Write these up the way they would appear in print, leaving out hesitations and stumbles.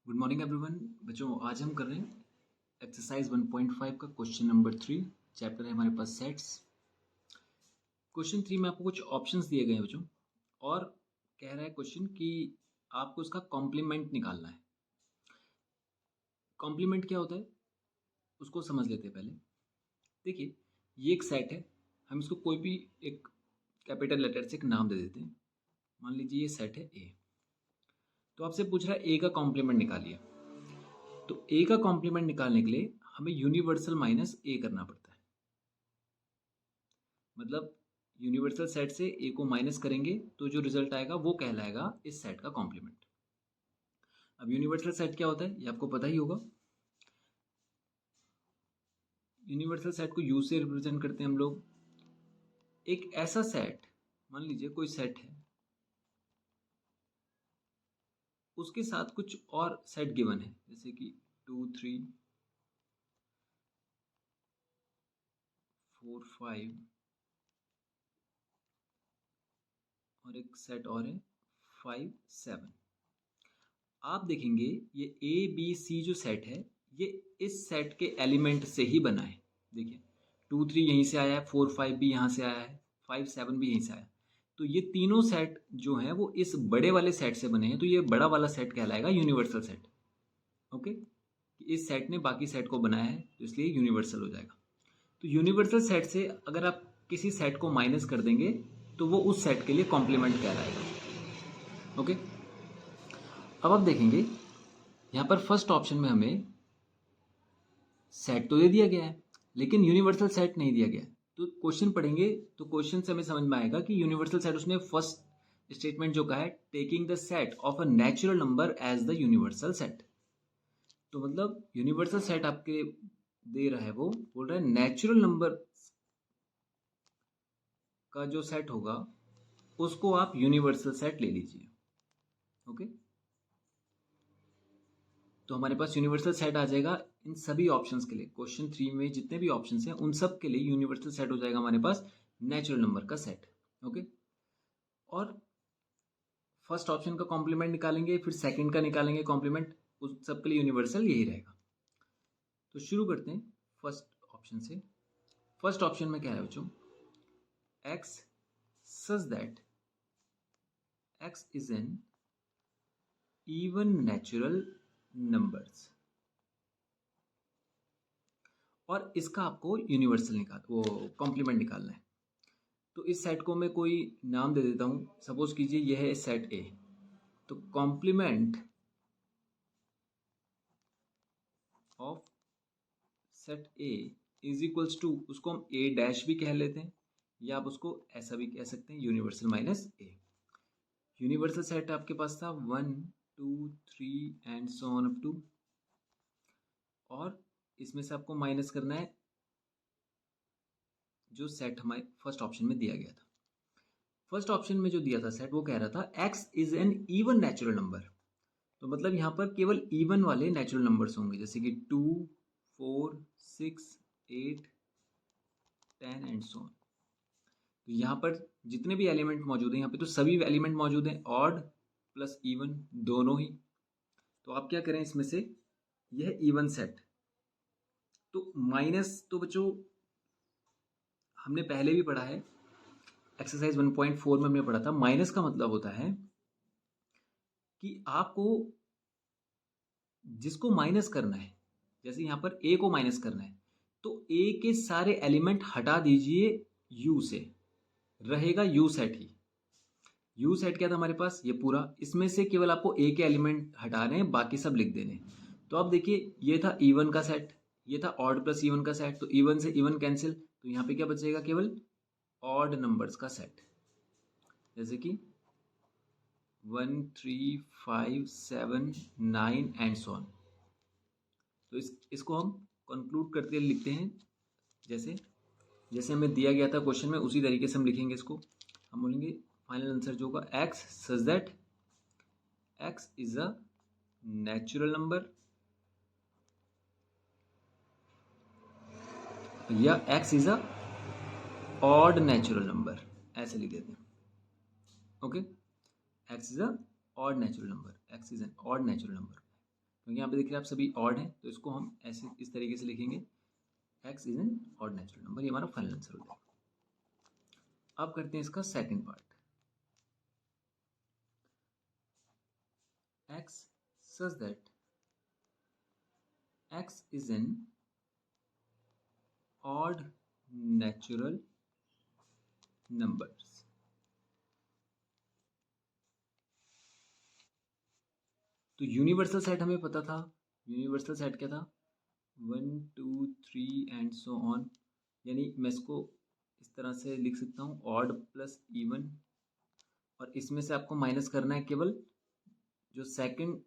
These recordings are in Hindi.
Good morning everyone. बच्चों, आज हम कर रहे हैं एक्सरसाइज 1.5 का क्वेश्चन नंबर 3। चैप्टर है हमारे पास सेट्स। क्वेश्चन 3 में आपको कुछ ऑप्शंस दिए गए हैं बच्चों, और कह रहा है क्वेश्चन कि आपको उसका कॉम्प्लीमेंट निकालना है। कॉम्प्लीमेंट क्या होता है उसको समझ लेते हैं पहले। देखिए, ये एक सेट है। हम इसको कोई भी एक कैपिटल लेटर से एक नाम दे देते हैं। मान लीजिए ये सेट है ए। तो आपसे पूछ रहा है ए का कॉम्प्लीमेंट निकालिए। तो ए का कॉम्प्लीमेंट निकालने के लिए हमें यूनिवर्सल माइनस ए करना पड़ता है। मतलब यूनिवर्सल सेट से ए को माइनस करेंगे तो जो रिजल्ट आएगा वो कहलाएगा इस सेट का कॉम्प्लीमेंट। अब यूनिवर्सल सेट क्या होता है ये आपको पता ही होगा। यूनिवर्सल सेट को यू से रिप्रेजेंट करते हैं हम लोग। एक ऐसा सेट, मान लीजिए कोई सेट है, उसके साथ कुछ और सेट गिवन है, जैसे कि 2 3 4 5 और एक सेट और है 5 7। आप देखेंगे ये ए बी सी जो सेट है ये इस सेट के एलिमेंट से ही बना है। देखिए 2 3 यहीं से आया है, 4 5 भी यहाँ से आया है, 5 7 भी यहीं से आया। तो ये तीनों सेट जो हैं वो इस बड़े वाले सेट से बने हैं, तो ये बड़ा वाला सेट कहलाएगा यूनिवर्सल सेट। ओके, इस सेट ने बाकी सेट को बनाया है तो इसलिए यूनिवर्सल हो जाएगा। तो यूनिवर्सल सेट से अगर आप किसी सेट को माइनस कर देंगे तो वो उस सेट के लिए कॉम्प्लीमेंट कहलाएगा। ओके, अब आप देखेंगे यहाँ पर फर्स्ट ऑप्शन में हमें सेट तो दे दिया गया है लेकिन यूनिवर्सल सेट नहीं दिया गया है। तो क्वेश्चन पढ़ेंगे तो क्वेश्चन से हमें समझ में आएगा कि यूनिवर्सल सेट उसने फर्स्ट स्टेटमेंट जो कहा है, taking the set of a natural number as the universal set. तो मतलब यूनिवर्सल सेट आपके दे रहा है, वो बोल रहा है नेचुरल नंबर का जो सेट होगा उसको आप यूनिवर्सल सेट ले लीजिए। ओके, तो हमारे पास यूनिवर्सल सेट आ जाएगा इन सभी ऑप्शंस के लिए। क्वेश्चन 3 में जितने भी ऑप्शंस हैं उन सब के लिए यूनिवर्सल सेट हो जाएगा हमारे पास नेचुरल नंबर का सेट। ओके, और फर्स्ट ऑप्शन का कॉम्प्लीमेंट निकालेंगे, फिर सेकंड का निकालेंगे कॉम्प्लीमेंट, उस सब के लिए यूनिवर्सल यही रहेगा। तो शुरू करते हैं फर्स्ट ऑप्शन से। फर्स्ट ऑप्शन में क्या है बच्चों, x such that x is N even natural numbers, और इसका आपको यूनिवर्सल वो कॉम्प्लीमेंट निकालना है। तो इस सेट को मैं कोई नाम दे देता हूँ। सपोज कीजिए यह है सेट ए। तो complement of set A is equals to, उसको हम ए डैश भी कह लेते हैं या आप उसको ऐसा भी कह सकते हैं, universal minus A. Universal set आपके पास था 1 2 3 and so on up to, और इसमें से आपको माइनस करना है जो सेट हमारे फर्स्ट ऑप्शन में दिया गया था। फर्स्ट ऑप्शन में जो दिया था सेट वो कह रहा था x is N even natural number. तो मतलब यहाँ पर केवल इवन वाले नेचुरल नंबर्स होंगे, जैसे कि 2 4 6 8 10 एंड सो ऑन। तो यहाँ पर जितने भी एलिमेंट मौजूद हैं, यहाँ पे तो सभी एलिमेंट मौजूद हैं, ऑड प्लस इवन दोनों ही। तो आप क्या करें इसमें से, यह इवन सेट। तो माइनस तो बच्चों हमने पहले भी पढ़ा है, एक्सरसाइज 1.4 में हमने पढ़ा था। माइनस का मतलब होता है कि आपको जिसको माइनस करना है, जैसे यहाँ पर ए को माइनस करना है, तो ए के सारे एलिमेंट हटा दीजिए यू से, रहेगा you set he. You set क्या था हमारे पास, ये पूरा, इसमें से केवल आपको ए के एलिमेंट हटाने हैं, बाकी सब लिख देने। तो अब देखिए ये था इवन का सेट, ये था ऑड प्लस इवन का सेट, तो इवन से इवन कैंसिल, तो यहाँ पे क्या बचेगा, केवल ऑड नंबर्स का सेट, जैसे कि 1 3 5 7 9 एंड सो ऑन। तो इसको हम कंक्लूड करते लिखते हैं, जैसे जैसे हमें दिया गया था क्वेश्चन में उसी तरीके से हम लिखेंगे इसको। हम बोलेंगे फाइनल आंसर जो होगा x such that x is a natural number, या x is a odd natural number, ऐसे लिख देते हैं। Okay, x is a odd natural number, x is an odd natural number. क्योंकि यहाँ पे देख रहे हैं आप सभी ऑड हैं, तो इसको हम ऐसे इस तरीके से लिखेंगे, x is an odd natural number. ये हमारा फाइनल आंसर हो जाएगा। अब करते हैं इसका second part. x such that x is an odd natural numbers। तो यूनिवर्सल सेट हमें पता था। यूनिवर्सल सेट क्या था? 1 2 3 एंड सो ऑन। यानी मैं इसको इस तरह से लिख सकता हूँ, ऑड प्लस इवन, और इसमें से आपको माइनस करना है केवल जो सेकंड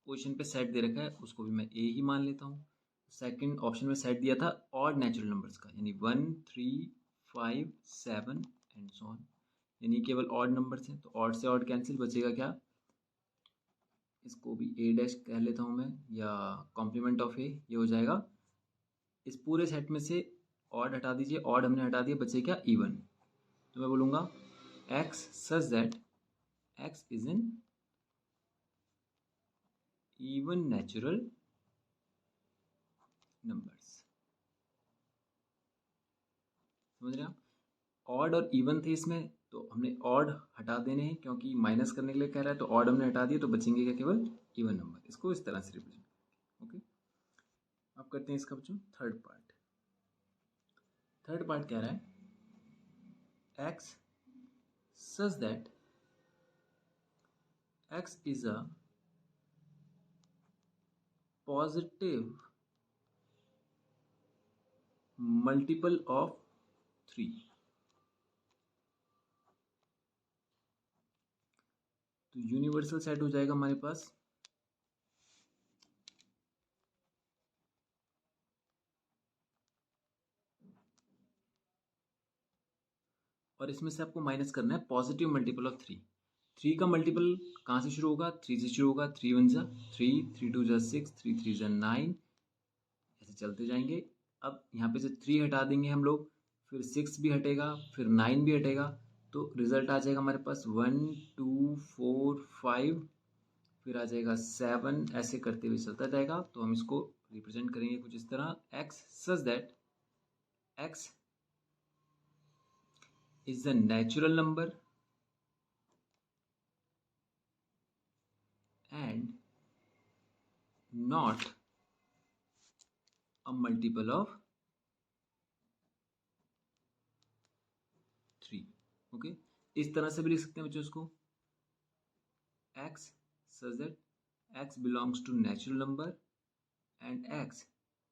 पोजीशन पे सेट दे रखा है उसको भी मैं ए ही मान लेता हूँ। सेकंड ऑप्शन में सेट दिया था ऑड नेचुरल नंबर्स का, यानी 1 3 5 7 एंड सो ऑन, यानी केवल ऑड नंबर्स हैं। तो ऑड से ऑड कैंसिल, बचेगा क्या? इसको भी ए डैश कह लेता हूँ मैं, या कॉम्प्लीमेंट ऑफ ए, ये हो जाएगा। इस पूरे सेट में से ऑड हटा दीजिए, ऑड हमने हटा दिया, बचे क्या? इवन। तो मैं बोलूँगा x such that x is N even natural numbers. समझ रहे हैं आप? ऑड और इवन थे इसमें, तो हमने ऑड हटा देने हैं क्योंकि माइनस करने के लिए कह रहा है, तो ऑड हमने हटा दिया, तो बचेंगे क्या? केवल इवन नंबर। इसको इस तरह से रिप्रेजेंट। ओके, अब करते हैं इसका बच्चों थर्ड पार्ट। थर्ड पार्ट कह रहा है x such that x is a positive multiple of 3। तो यूनिवर्सल सेट हो जाएगा हमारे पास और इसमें से आपको माइनस करना है पॉजिटिव मल्टीपल ऑफ 3। 3 का मल्टीपल कहाँ से शुरू होगा? 3 से शुरू होगा। 3 1 जा 3, 3 2 जा 6, 3 3 जा 9, ऐसे चलते जाएंगे। अब यहाँ पे से 3 हटा देंगे हम लोग, फिर 6 भी हटेगा, फिर 9 भी हटेगा, तो रिजल्ट आ जाएगा हमारे पास 1 2 4 5, फिर आ जाएगा 7, ऐसे करते हुए चलता जाएगा। तो हम इसको रिप्रेजेंट करेंगे कुछ इस तरह, x such that x is the natural number and not a multiple of 3। Okay, इस तरह से भी लिख सकते हैं बच्चों इसको, x such that x belongs to natural number and x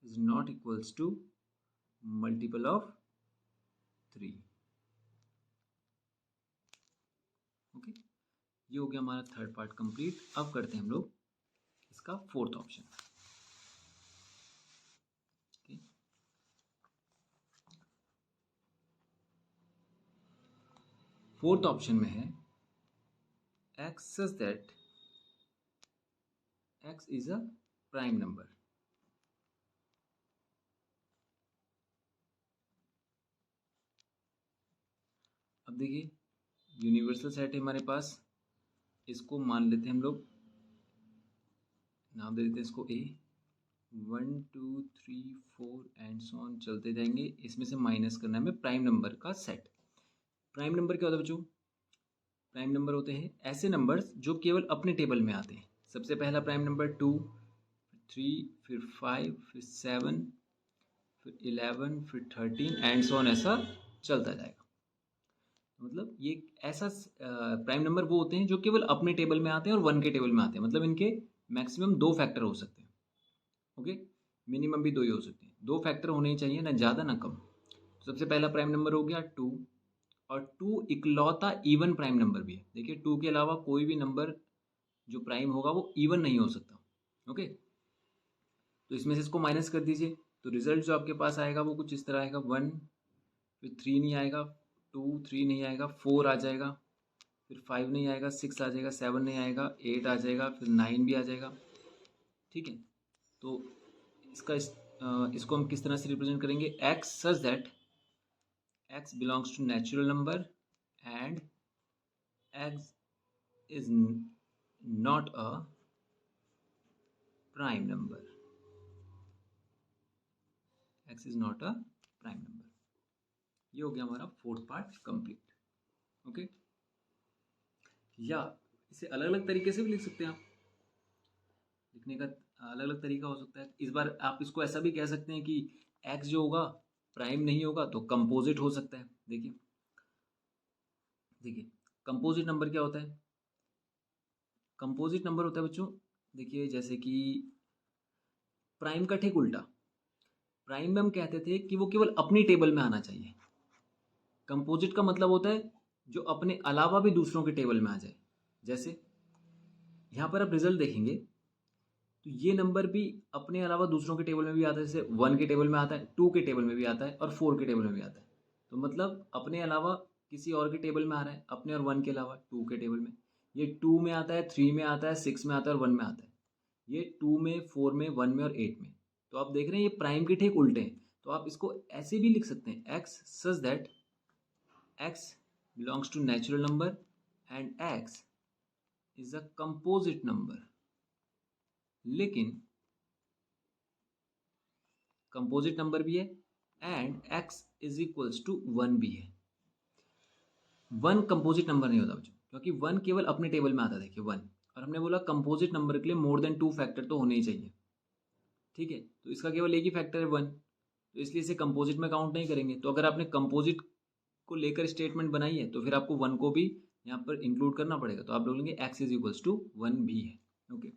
is not equals to multiple of 3। Okay, ये हो गया हमारा थर्ड पार्ट कंप्लीट। अब करते हैं हम लोग इसका फोर्थ ऑप्शन। फोर्थ ऑप्शन में है x such that x is a prime number। अब देखिए यूनिवर्सल सेट है हमारे पास, इसको मान लेते हैं हम लोग, नाम दे देते हैं इसको ए। 1 2 3 4 एंड सो ऑन चलते जाएंगे। इसमें से माइनस करना है हमें प्राइम नंबर का सेट। प्राइम नंबर क्या होता है बच्चों? प्राइम नंबर होते हैं ऐसे नंबर्स जो केवल अपने टेबल में आते हैं। सबसे पहला प्राइम नंबर 2, 3, फिर 5, फिर 7, फिर 11, फिर 13 एंड सो ऑन, ऐसा चलता जाएगा। मतलब ये ऐसा प्राइम नंबर वो होते हैं जो केवल अपने टेबल में आते हैं और 1 के टेबल में आते हैं। मतलब इनके मैक्सिमम 2 फैक्टर हो सकते हैं। ओके, मिनिमम भी 2 ही हो सकते हैं। 2 फैक्टर होने ही चाहिए, ना ज़्यादा ना कम। तो सबसे पहला प्राइम नंबर हो गया 2, और 2 इकलौता इवन प्राइम नंबर भी है। देखिए 2 के अलावा कोई भी नंबर जो प्राइम होगा वो इवन नहीं हो सकता। ओके, तो इसमें से इसको माइनस कर दीजिए, तो रिजल्ट जो आपके पास आएगा वो कुछ इस तरह आएगा, 1, फिर 3 नहीं आएगा, 2 3 नहीं आएगा, 4 आ जाएगा, फिर 5 नहीं आएगा, 6 आ जाएगा, 7 नहीं आएगा, 8 आ जाएगा, फिर 9 भी आ जाएगा। ठीक है, तो इसको हम किस तरह से रिप्रेजेंट करेंगे? X such that x belongs to natural number and x is not a prime number. X is not a prime number. ये हो गया हमारा फोर्थ पार्ट कंप्लीट. ओके, या इसे अलग अलग तरीके से भी लिख सकते हैं आप. लिखने का अलग अलग तरीका हो सकता है. इस बार आप इसको ऐसा भी कह सकते हैं कि x जो होगा प्राइम नहीं होगा तो कंपोजिट हो सकता है. देखिए देखिए कंपोजिट नंबर क्या होता है? कंपोजिट नंबर होता है बच्चों, देखिए जैसे कि प्राइम का ठीक उल्टा. प्राइम में हम कहते थे कि वो केवल अपनी टेबल में आना चाहिए. कंपोजिट का मतलब होता है जो अपने अलावा भी दूसरों के टेबल में आ जाए. जैसे यहाँ पर आप रिजल्ट देखेंगे तो ये नंबर भी अपने अलावा दूसरों के टेबल में भी आता है. जैसे 1 के टेबल में आता है, 2 के टेबल में भी आता है और 4 के टेबल में भी आता है. तो मतलब अपने अलावा किसी और के टेबल में आ रहा है, अपने और 1 के अलावा 2 के टेबल में. ये 2 में आता है, 3 में आता है, 6 में आता है और 1 में आता है. ये 2 में, 4 में, 1 में और 8 में. तो आप देख रहे हैं ये प्राइम के ठीक उल्टे हैं. तो आप इसको ऐसे भी लिख सकते हैं, x such that x belongs to natural number and x is a composite number. लेकिन कंपोजिट नंबर भी है and x is equals to 1 भी है. 1 कंपोजिट नंबर नहीं होता बच्चों, क्योंकि 1 केवल अपने टेबल में आता है. देखिए 1, और हमने बोला कंपोजिट नंबर के लिए मोर देन 2 फैक्टर तो होने ही चाहिए. ठीक है, तो इसका केवल एक ही फैक्टर है 1, तो इसलिए इसे कंपोजिट में काउंट नहीं करेंगे. तो अगर आपने कंपोजिट को लेकर स्टेटमेंट बनाई है तो फिर आपको 1 को भी यहाँ पर इंक्लूड करना पड़ेगा. तो आप बोलेंगे x इज इक्वल्स टू 1 भी है. ओके,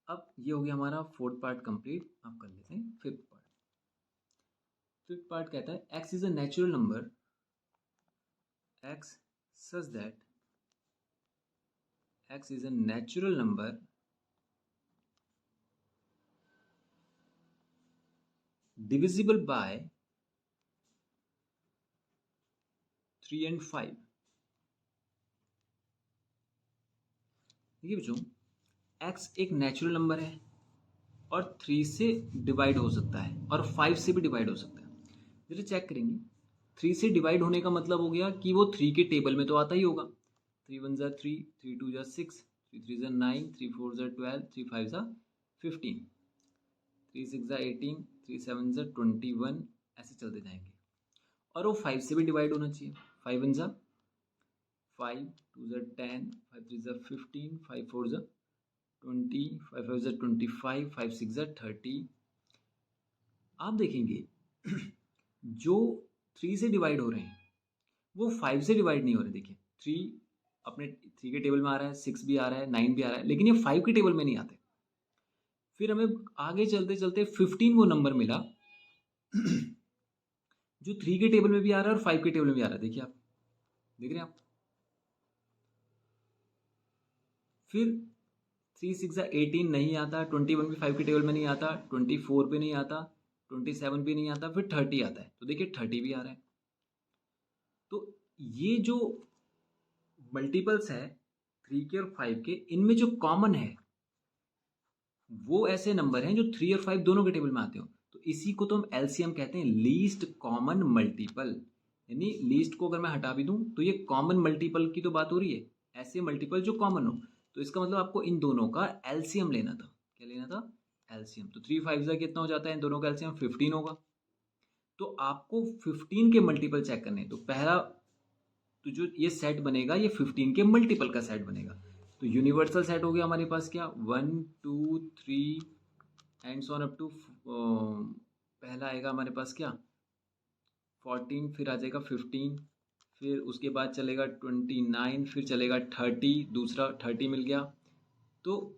अब ये हो गया हमारा फोर्थ पार्ट कंप्लीट. आप कर लेते हैं फिफ्थ पार्ट. फिफ्थ पार्ट कहता है x is a natural number x such that x is a natural number divisible by 3 and 5. देखिए बच्चों, x एक नेचुरल नंबर है और 3 से डिवाइड हो सकता है और 5 से भी डिवाइड हो सकता है. जरा चेक करेंगे, 3 से डिवाइड होने का मतलब हो गया कि वो 3 के टेबल में तो आता ही होगा. 3 1 ज़ा 3, 3 2 ज़ा 6, 3 3 ज़ा 9, 3 4 ज़ा 12, 3 5 ज़ा 15, 3 6 ज़ा 18, 3 7 ज़ा 21, ऐसे चलते जाएंगे. और वो 5 से भी डिवाइड होना चाहिए. 5 1 ज़ा 5, 2 ज़ा 10, 5 3 ज़ा 15, 5 4 ज़ा 20, 5 5 ज़ा 25, 5 6 ज़ा 30. आप देखेंगे जो 3 से डिवाइड हो रहे हैं वो 5 से डिवाइड नहीं हो रहे. देखिए 3 अपने 3 के टेबल में आ रहा है, 6 भी आ रहा है, 9 भी आ रहा है, लेकिन ये 5 के टेबल में नहीं आते. फिर हमें आगे चलते चलते 15 वो नंबर मिला जो 3 के टेबल में भी आ रहा है और 5 के टेबल में भी आ रहा है. देखिए आप देख रहे हैं आप. फिर 3 6 ज़ा 18 नहीं आता, 21 भी 5 के टेबल में नहीं आता, 24 भी नहीं आता, 27 भी नहीं आता, फिर 30 आता है. तो देखिए 30 भी आ रहा है. तो ये जो मल्टीपल्स है 3 के और 5 के, इनमें जो कॉमन है वो ऐसे नंबर हैं जो 3 और 5 दोनों के टेबल में आते हो. तो इसी को तो हम एलसीएम कहते हैं, लीस्ट कॉमन मल्टीपल. यानी लीस्ट को अगर मैं हटा भी दूं तो ये कॉमन मल्टीपल की तो बात हो रही है, ऐसे मल्टीपल जो कॉमन हो. तो इसका मतलब आपको इन दोनों का एलसीएम लेना था. क्या लेना था? एलसीएम. तो 3 5 ज़ा कितना हो जाता है इन दोनों का एलसीएम? 15 होगा. तो आपको 15 के मल्टीपल चेक करने हैं. तो पहला तो जो ये सेट बनेगा ये 15 के मल्टीपल का सेट बनेगा. तो यूनिवर्सल सेट हो गया हमारे पास क्या, 1 2 3 and so on up to पहला आएगा हमारे पास क्या 14, फिर आ जाएगा 15, फिर उसके बाद चलेगा 29, फिर चलेगा 30, दूसरा 30 मिल गया. तो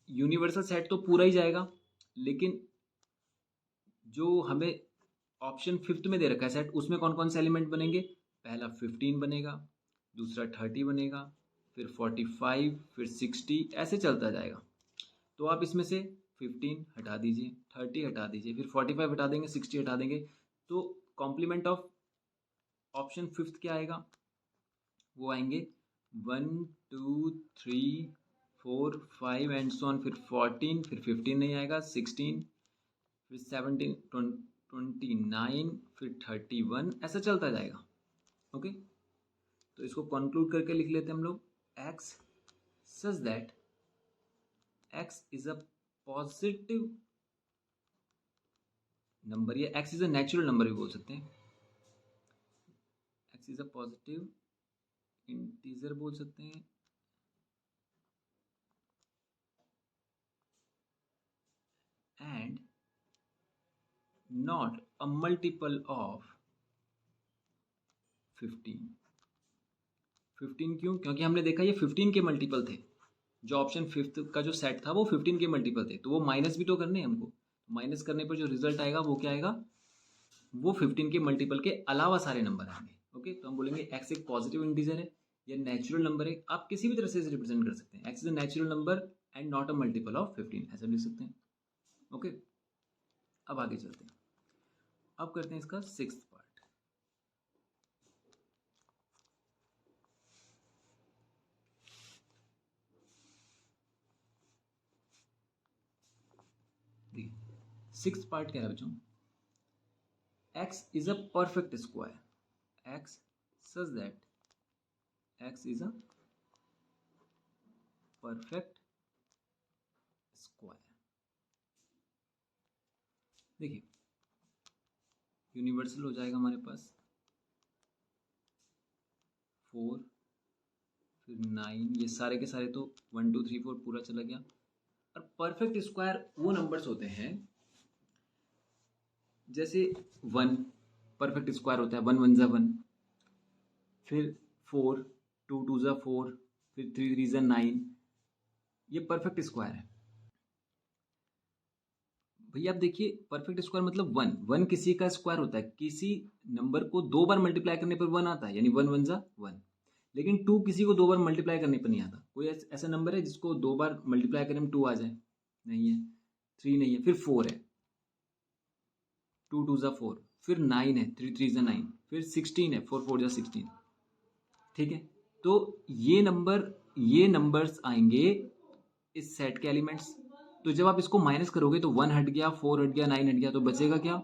यूनिवर्सल सेट तो पूरा ही जाएगा, लेकिन जो हमें ऑप्शन फिफ्थ में दे रखा है सेट, उसमें कौन कौन से एलिमेंट बनेंगे? पहला 15 बनेगा, दूसरा 30 बनेगा, फिर 45, फिर 60, ऐसे चलता जाएगा. तो आप इसमें से 15 हटा दीजिए, 30 हटा दीजिए, फिर 45 हटा देंगे, 60 हटा देंगे. तो कॉम्प्लीमेंट ऑफ ऑप्शन फिफ्थ क्या आएगा? वो आएंगे 1 2 3 4 5 एंड सो ऑन, फिर 14, फिर 15 नहीं आएगा, 16, फिर 17 29, फिर 31, ऐसा चलता जाएगा. ओके, तो इसको कंक्लूड करके लिख लेते हैं हम लोग, x such that x is a positive number या x is a natural number भी बोल सकते हैं, x is a positive integer बोल सकते हैं, and not a multiple of 15। 15 क्यों? क्योंकि हमने देखा ये 15 के मल्टीपल थे, जो ऑप्शन फिफ्थ का जो सेट था वो 15 के मल्टीपल थे, तो वो माइनस भी तो करने हैं हमको, माइनस करने पर जो रिजल्ट आएगा वो क्या आएगा, वो 15 के मल्टीपल के अलावा सारे नंबर आएंगे। ओके, तो हम बोलेंगे एक्स एक पॉजिटिव इंटीजर है या नेचुरल नंबर है, आप किसी भी तरह से रिप्रेजेंट कर सकते हैं, x is a natural number and not a multiple of 15, ऐसा लिख सकते हैं। ओके, अब आगे चलते हैं, अब करते हैं इसका सिक्स्थ पार्ट। देखिए सिक्स्थ पार्ट क्या है बच्चों, x is a perfect square, x such that x is a perfect square. देखिए यूनिवर्सल हो जाएगा हमारे पास 4 फिर 9, ये सारे के सारे तो 1 2 3 4 पूरा चला गया। और परफेक्ट स्क्वायर वो नंबर्स होते हैं जैसे 1 परफेक्ट स्क्वायर होता है, 1 1 जा 1, फिर 4 2 2 जा 4, फिर 3 3 जा 9, ये परफेक्ट स्क्वायर है। भैया आप देखिए परफेक्ट स्क्वायर मतलब 1 1 किसी का स्क्वायर होता है, किसी नंबर को 2 बार मल्टीप्लाई करने पर 1 आता है, यानी 1 1 जा 1। लेकिन 2 किसी को 2 बार मल्टीप्लाई करने पर नहीं आता, कोई ऐसा नंबर है जिसको 2 बार मल्टीप्लाई करने में 2 आ जाए? नहीं है। 3 नहीं है, फिर 4 है, 2 2 जा 4, फिर 9 है, 3 3 जा 9, फिर 16 है, 4 4 जा 16। ठीक है, तो ये नंबर्स आएंगे इस सेट के एलिमेंट्स। तो जब आप इसको माइनस करोगे तो 1 हट गया, 4 हट गया, 9 हट गया, तो बचेगा क्या?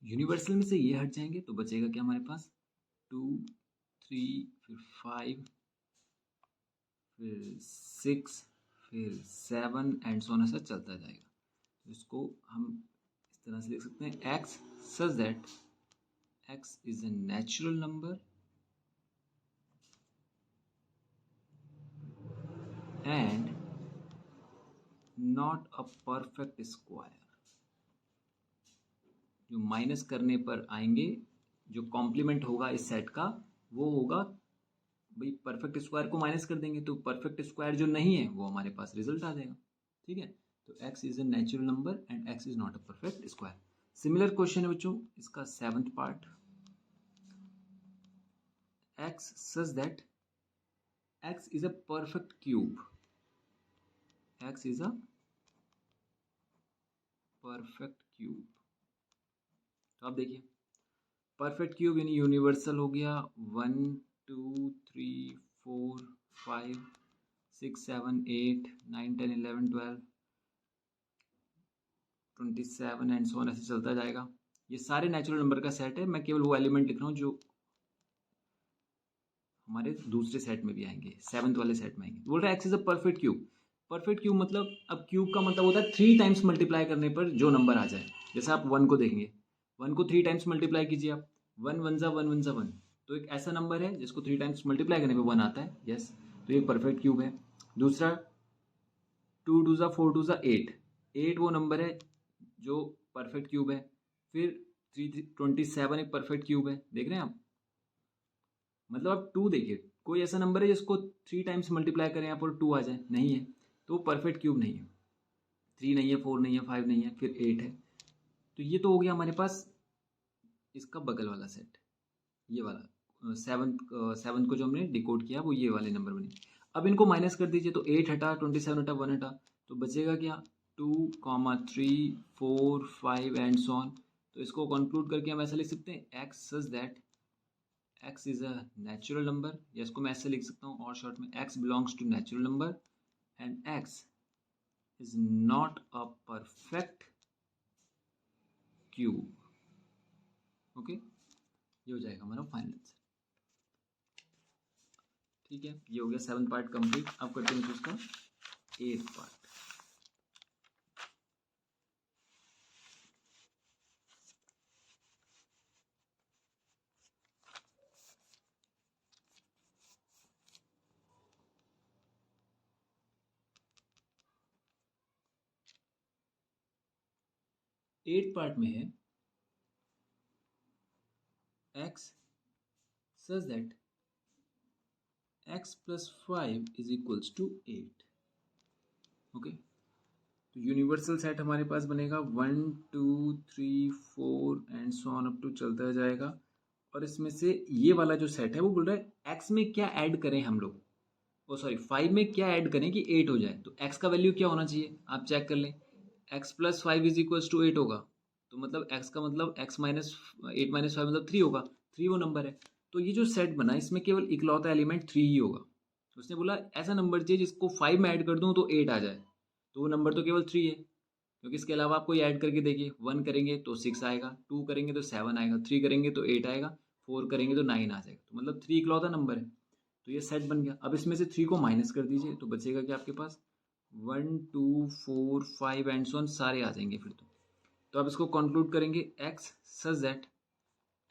यूनिवर्सल में से ये हट जाएंगे तो बचेगा क्या हमारे पास? 2 3 फिर 5 फिर 6 फिर 7 एंड सो ऑन, ऐसा चलता जाएगा। तो इसको हम इस तरह से लिख सकते हैं, x such that x is a natural number and not a perfect square। जो माइनस करने पर आएंगे, जो कॉम्प्लीमेंट होगा इस सेट का, वो होगा, भाई परफेक्ट स्क्वायर को माइनस कर देंगे तो परफेक्ट स्क्वायर जो नहीं है वो हमारे पास रिजल्ट आ जाएगा। ठीक है, तो x is a natural number and x is not a perfect square. Similar question है बच्चों इसका seventh part, x such that x is a perfect cube, x is a perfect cube. तो आप देखिए परफेक्ट क्यूब यानी यूनिवर्सल हो गया, 1 2 3 4 5 6 7 8 9 10 11 12 27 एंड सो ऑन, ऐसे चलता जाएगा। ये सारे नेचुरल नंबर का सेट है, मैं केवल वो एलिमेंट लिख रहा हूँ जो हमारे दूसरे सेट में भी आएंगे, सेवंथ वाले सेट में आएंगे। बोल रहा है x is a perfect cube. Perfect cube मतलब, अब क्यूब का मतलब होता है 3 टाइम्स मल्टीप्लाई करने पर जो नंबर आ जाए। जैसे आप 1 को देखेंगे, 1 को 3 टाइम्स मल्टीप्लाई कीजिए आप, 1 1 जा 1 1 जा 1, तो एक ऐसा नंबर है जिसको 3 टाइम्स मल्टीप्लाई करने पर 1 आता है, यस, तो ये परफेक्ट क्यूब है। दूसरा 2 2 जा 4 2 जा 8, 8 वो नंबर है जो परफेक्ट क्यूब है। फिर 27 एक परफेक्ट क्यूब है, देख रहे हैं आप, मतलब आप 2 देखिए, कोई ऐसा नंबर है जिसको 3 टाइम्स मल्टीप्लाई करें यहाँ पर 2 आ जाए? नहीं है, तो परफेक्ट क्यूब नहीं है। 3 नहीं है, 4 नहीं है, 5 नहीं है, फिर 8 है। तो ये तो हो गया हमारे पास इसका बगल वाला सेट, ये वाला सेवंथ को जो हमने डिकोड किया वो ये वाले नंबर बने। अब इनको माइनस कर दीजिए, तो 8 हटा, 27 हटा, 1 हटा, तो बचेगा क्या? 2 3 4 5 एंड सो ऑन। तो इसको कंक्लूड करके हम ऐसा लिख सकते हैं, x such that x is a natural number, या इसको मैं ऐसे लिख सकता हूँ और शॉर्ट में, x belongs to natural number and x is not a perfect cube। Okay, ये हो जाएगा हमारा फाइनल आंसर। ठीक है, ये हो गया 7th पार्ट कंप्लीट। अब करते हैं उसका 8th पार्ट। एट पार्ट में है x such that x plus 5 is equals to 8। Okay, तो यूनिवर्सल सेट हमारे पास बनेगा 1 2 3 4 and so on up to चलता जाएगा। और इसमें से ये वाला जो सेट है वो बोल रहा है x में क्या ऐड करें हम लोग, ओ सॉरी 5 में क्या ऐड करें कि 8 हो जाए। तो x का वैल्यू क्या होना चाहिए आप चेक कर लें, x plus 5 is equals to 8 होगा। तो मतलब x का मतलब x माइनस 8 माइनस 5 मतलब 3 होगा, 3 वो नंबर है। तो ये जो सेट बना इसमें केवल इकलौता एलिमेंट 3 ही होगा। उसने बोला ऐसा नंबर चाहिए जिसको 5 में ऐड कर दूं तो 8 आ जाए, तो वो नंबर तो केवल 3 है, क्योंकि इसके अलावा आप कोई ऐड करके देखिए, 1 करेंगे तो 6 आएगा, 2 करेंगे तो 7 आएगा, 3 करेंगे तो 8 आएगा, 4 करेंगे तो 9 आ जाएगा। तो मतलब 3 इकलौता नंबर है, तो ये सेट बन गया। अब इसमें से 3 को माइनस कर दीजिए तो बचेगा क्या आपके पास 1 2 4 5 एंड सो ऑन सारे आ जाएंगे फिर तो आप इसको कंक्लूड करेंगे x such that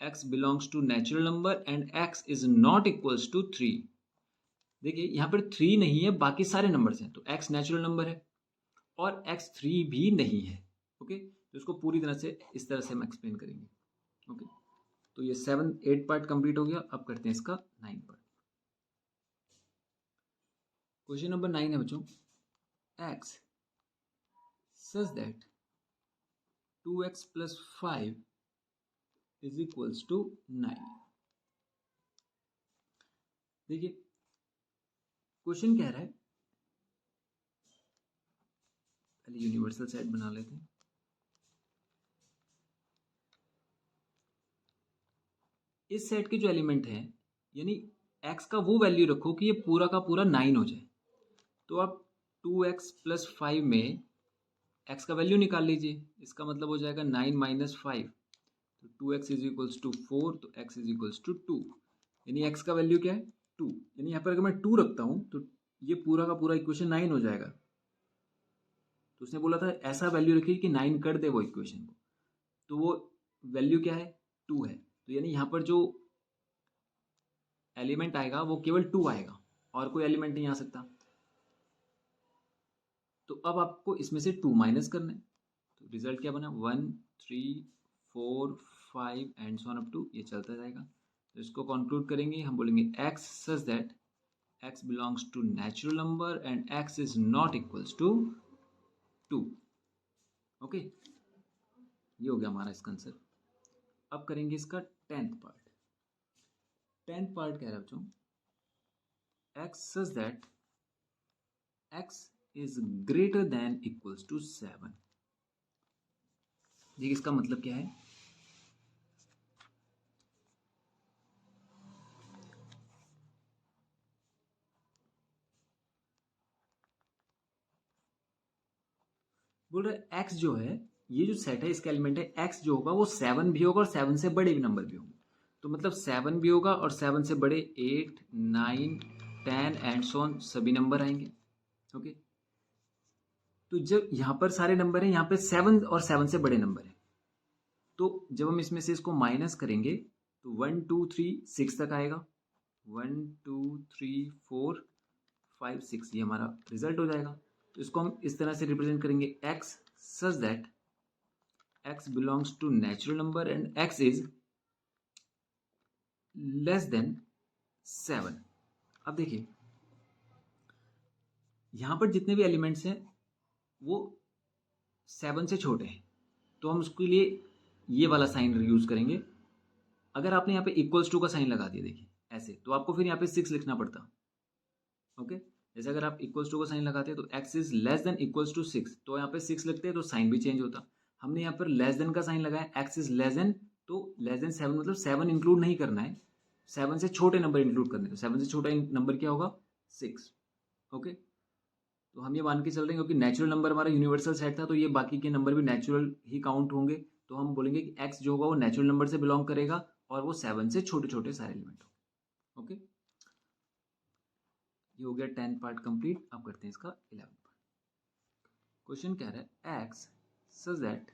x belongs to natural number and x is not equals to 3। देखिए यहाँ पर 3 नहीं है, बाकी सारे नंबर्स हैं, तो x नेचुरल नंबर है और x 3 भी नहीं है। ओके, तो इसको पूरी तरह से इस तरह से हम एक्सप्लेन करेंगे। ओके, तो ये 8 पार्ट कंप्लीट हो गया। अब करते हैं इसका 9 पार्ट। क्वेश्चन नंबर 9 है बच्चों, x such that 2x plus 5 is equals to 9। देखिए क्वेश्चन कह रहा है, पहले यूनिवर्सल सेट बना लेते हैं। इस सेट के जो एलिमेंट हैं, यानी x का वो वैल्यू रखो कि ये पूरा का पूरा 9 हो जाए। तो आप 2x प्लस 5 में x का वैल्यू निकाल लीजिए, इसका मतलब हो जाएगा 9 माइनस 5, तो 2x इज इक्वल्स टू 4, तो x इज इक्वल्स टू 2, यानी x का वैल्यू क्या है 2। यानी यहाँ पर अगर मैं 2 रखता हूँ तो ये पूरा का पूरा इक्वेशन 9 हो जाएगा। तो उसने बोला था ऐसा वैल्यू रखिए कि 9 कर दे वो इक्वेशन को, तो वो वैल्यू क्या है 2 है। तो यानी यहाँ पर जो एलिमेंट आएगा वो केवल 2 आएगा और कोई एलिमेंट नहीं आ सकता। तो अब आपको इसमें से 2 माइनस करना है, तो रिजल्ट क्या बना 1 3 4 5 and so on up to, ये चलता जाएगा। तो इसको कंक्लूड करेंगे, हम बोलेंगे x such that x belongs to natural number and x is not equals to 2। Okay, ये हो गया हमारा इसका आंसर। अब करेंगे इसका 10th पार्ट। 10th पार्ट कह रहा है बच्चों, x such that x is greater than equals to 7। देखिए इसका मतलब क्या है, बोल रहे x जो है, ये जो सेट है इसका एलिमेंट है, x जो होगा वो 7 भी होगा और 7 से बड़े भी नंबर भी होंगे। तो मतलब 7 भी होगा और 7 से बड़े 8 9 10 एंड सो ऑन सभी नंबर आएंगे। ओके, तो जब यहाँ पर सारे नंबर हैं, यहाँ पे 7 और 7 से बड़े नंबर हैं, तो जब हम इसमें से इसको माइनस करेंगे तो 1 2 3 6 तक आएगा, 1 2 3 4 5 6, ये हमारा रिजल्ट हो जाएगा। तो इसको हम इस तरह से रिप्रेजेंट करेंगे x such that x belongs to natural number and x is less than 7। अब देखिए यहां पर जितने भी एलिमेंट्स हैं वो 7 से छोटे हैं, तो हम उसके लिए ये वाला साइन यूज करेंगे। अगर आपने यहाँ पे इक्वल्स टू का साइन लगा दिया देखिए ऐसे, तो आपको फिर यहाँ पे 6 लिखना पड़ता। ओके, जैसे अगर आप इक्वल्स टू का साइन लगाते हैं तो x is less than equals to 6, तो यहाँ पे 6 लिखते हैं तो साइन भी चेंज होता। हमने यहाँ पर लेस देन का साइन लगाया, x इज लेस देन, तो लेस देन 7 मतलब 7 इंक्लूड नहीं करना है, 7 से छोटे नंबर इंक्लूड करने, तो 7 से छोटा नंबर क्या होगा 6। ओके, तो हम ये मान के चल रहे हैं क्योंकि नेचुरल नंबर हमारा यूनिवर्सल सेट था, तो ये बाकी के नंबर भी नेचुरल ही काउंट होंगे, तो हम बोलेंगे कि x जो होगा वो नेचुरल नंबर से बिलोंग करेगा और वो 7 से छोटे छोटे सारे एलिमेंट होंगे। ओके, ये हो गया 10 पार्ट कंप्लीट। अब करते हैं इसका 11 पार्ट। क्वेश्चन कह रहा है x such that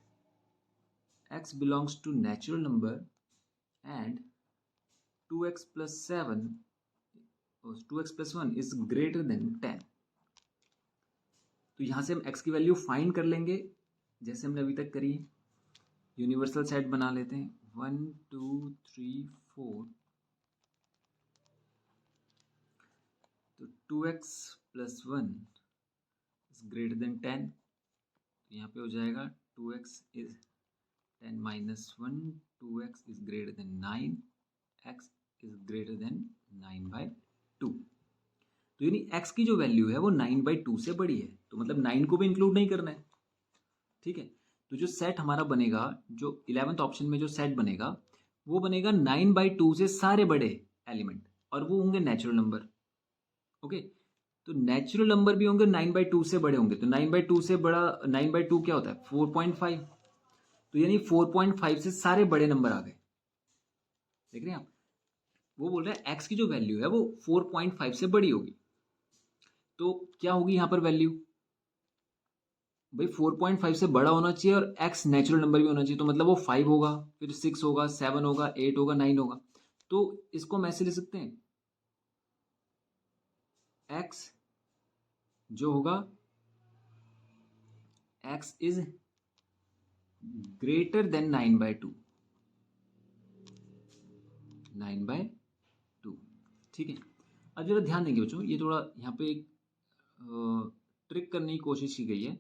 x belongs to natural number and 2x plus 7 2x plus 1 is greater than 10। तो यहाँ से हम x की वैल्यू फाइंड कर लेंगे जैसे हमने अभी तक करी है। यूनिवर्सल सेट बना लेते हैं 1 2 3 4। तो 2x plus 1 is greater than 10। तो यहाँ पे हो जाएगा 2x is 10 minus 1, 2x is greater than 9, x is greater than 9 by 2। तो यानी x की जो वैल्यू है वो 9 by 2 से बड़ी है, तो मतलब 9 को भी इंक्लूड नहीं करना है। ठीक है, तो जो सेट हमारा बनेगा, जो 11th ऑप्शन में जो सेट बनेगा वो बनेगा 9 by 2 से सारे बड़े एलिमेंट, और वो होंगे नेचुरल नंबर। ओके, तो नेचुरल नंबर भी होंगे 9 by 2 से बड़े होंगे। तो 9 by 2 से बड़ा 9 by 2 क्या होता है 4.5। तो यानी 4.5 से सारे बड़े नंबर आ गए। देख रहे हैं आप, वो बोल रहे हैं x की जो वैल्यू है वो 4.5 से बड़ी होगी। तो क्या होगी यहाँ पर वैल्यू, भाई 4.5 से बड़ा होना चाहिए और x नेचुरल नंबर भी होना चाहिए। तो मतलब वो 5 होगा, फिर 6 होगा, 7 होगा, 8 होगा, 9 होगा। तो इसको हम ऐसे लिख सकते हैं x जो होगा x is greater than 9 by 2, 9 by 2। ठीक है, अब जरा ध्यान देंगे बच्चों, ये थोड़ा यहाँ पे एक ट्रिक करने की कोशिश की गई है।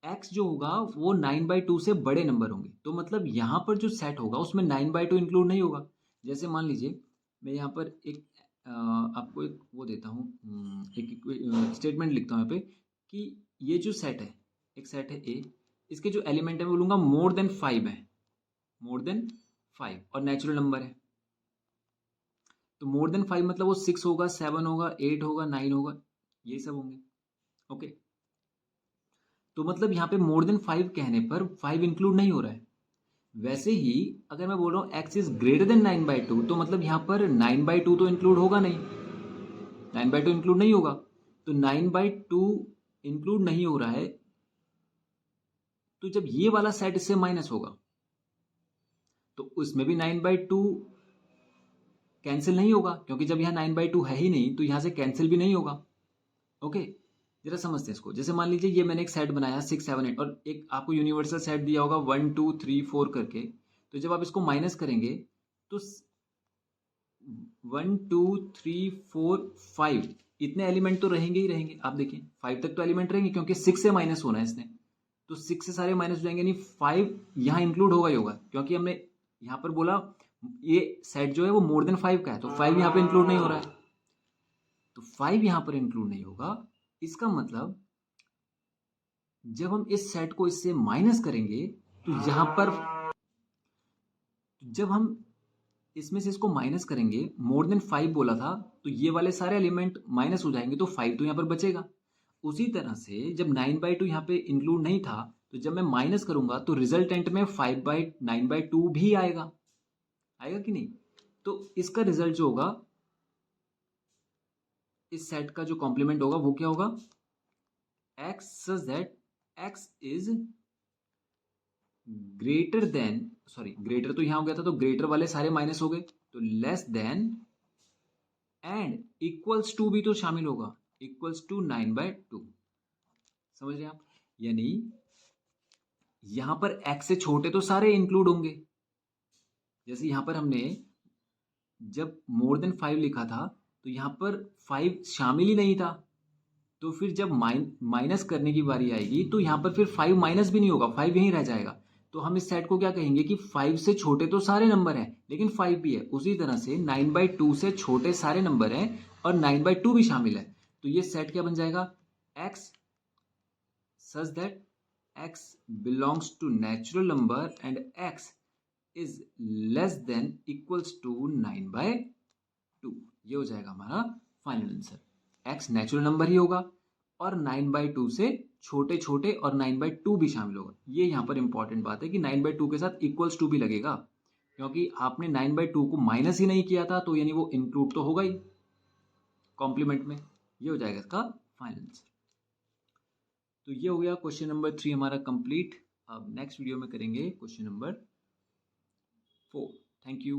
x जो होगा वो 9 by 2 से बड़े नंबर होंगे, तो मतलब यहाँ पर जो सेट होगा उसमें 9 by 2 इंक्लूड नहीं होगा। जैसे मान लीजिए मैं यहाँ पर एक आपको एक वो देता हूँ, एक स्टेटमेंट लिखता हूँ यहाँ पे कि ये जो सेट है, एक सेट है A, इसके जो एलिमेंट है मैं बोलूँगा मोर देन 5 है, मोर देन 5, और नेचुरल नंबर है। तो मोर देन 5 मतलब वो 6 होगा, 7 होगा, 8 होगा, 9 होगा, ये सब होंगे। ओके, तो मतलब यहाँ पे मोर देन 5 कहने पर 5 इंक्लूड नहीं हो रहा है। वैसे ही अगर मैं बोल रहा हूँ x is greater than 9 by 2, तो मतलब यहाँ पर 9 by 2 तो इंक्लूड होगा नहीं, 9 by 2 इंक्लूड नहीं होगा। तो 9 by 2 इंक्लूड नहीं हो रहा है, तो जब ये वाला सेट इससे माइनस होगा तो उसमें भी 9 by 2 कैंसिल नहीं होगा, क्योंकि जब यहाँ 9 by 2 है ही नहीं तो यहाँ से कैंसिल भी नहीं होगा। ओके, जरा समझते हैं इसको। जैसे मान लीजिए ये मैंने एक सेट बनाया 6 7 8, और एक आपको यूनिवर्सल सेट दिया होगा 1 2 3 4 करके। तो जब आप इसको माइनस करेंगे तो 1 2 3 4 5 इतने एलिमेंट तो रहेंगे ही रहेंगे। आप देखिए 5 तक तो एलिमेंट रहेंगे, क्योंकि 6 से माइनस होना है इसने, तो 6 से सारे माइनस हो जाएंगे, यानी 5 यहाँ इंक्लूड होगा ही होगा, क्योंकि हमने यहाँ पर बोला ये सेट जो है वो मोर देन 5 का है, तो 5 यहाँ पे इंक्लूड नहीं हो रहा है। तो 5 यहाँ पर इंक्लूड नहीं होगा। इसका मतलब जब हम इस सेट को इससे माइनस करेंगे तो यहां पर जब हम इसमें से इसको माइनस करेंगे, मोर देन 5 बोला था, तो ये वाले सारे एलिमेंट माइनस हो जाएंगे, तो 5 तो यहां पर बचेगा। उसी तरह से जब 9 by 2 यहाँ पे इंक्लूड नहीं था, तो जब मैं माइनस करूंगा तो रिजल्टेंट में 5 by 9 by 2 भी आएगा, आएगा कि नहीं। तो इसका रिजल्ट जो होगा, इस सेट का जो कॉम्प्लीमेंट होगा वो क्या होगा, x such that x is greater than, sorry greater तो यहां हो गया था, तो ग्रेटर वाले सारे माइनस हो गए, तो less than and equals to भी तो शामिल होगा, इक्वल्स टू 9 by 2। समझ रहे हैं आप, यानी यहां पर x से छोटे तो सारे इंक्लूड होंगे। जैसे यहां पर हमने जब मोर देन 5 लिखा था तो यहां पर 5 शामिल ही नहीं था, तो फिर जब माइनस करने की बारी आएगी तो यहां पर फिर 5 माइनस भी नहीं होगा, 5 यहीं रह जाएगा। तो हम इस सेट को क्या कहेंगे कि 5 से छोटे तो सारे नंबर हैं लेकिन 5 भी है। उसी तरह से 9 by 2 से छोटे सारे नंबर हैं और 9 by 2 भी शामिल है। तो ये सेट क्या बन जाएगा, x such that x belongs to natural number and x is less than equals to 9 by 2। ये हो जाएगा हमारा final answer. x natural number ही होगा और 9 by 2 से छोटे छोटे और 9 by 2 भी शामिल होगा। ये यहाँ पर इंपॉर्टेंट बात है कि 9 by 2 के साथ इक्वल्स टू भी लगेगा, क्योंकि आपने 9 by 2 को माइनस ही नहीं किया था, तो यानी वो इंक्लूड तो होगा ही कॉम्प्लीमेंट में। ये हो जाएगा इसका फाइनल आंसर। तो ये हो गया क्वेश्चन नंबर 3 हमारा कंप्लीट। अब नेक्स्ट वीडियो में करेंगे क्वेश्चन नंबर 4। Thank you.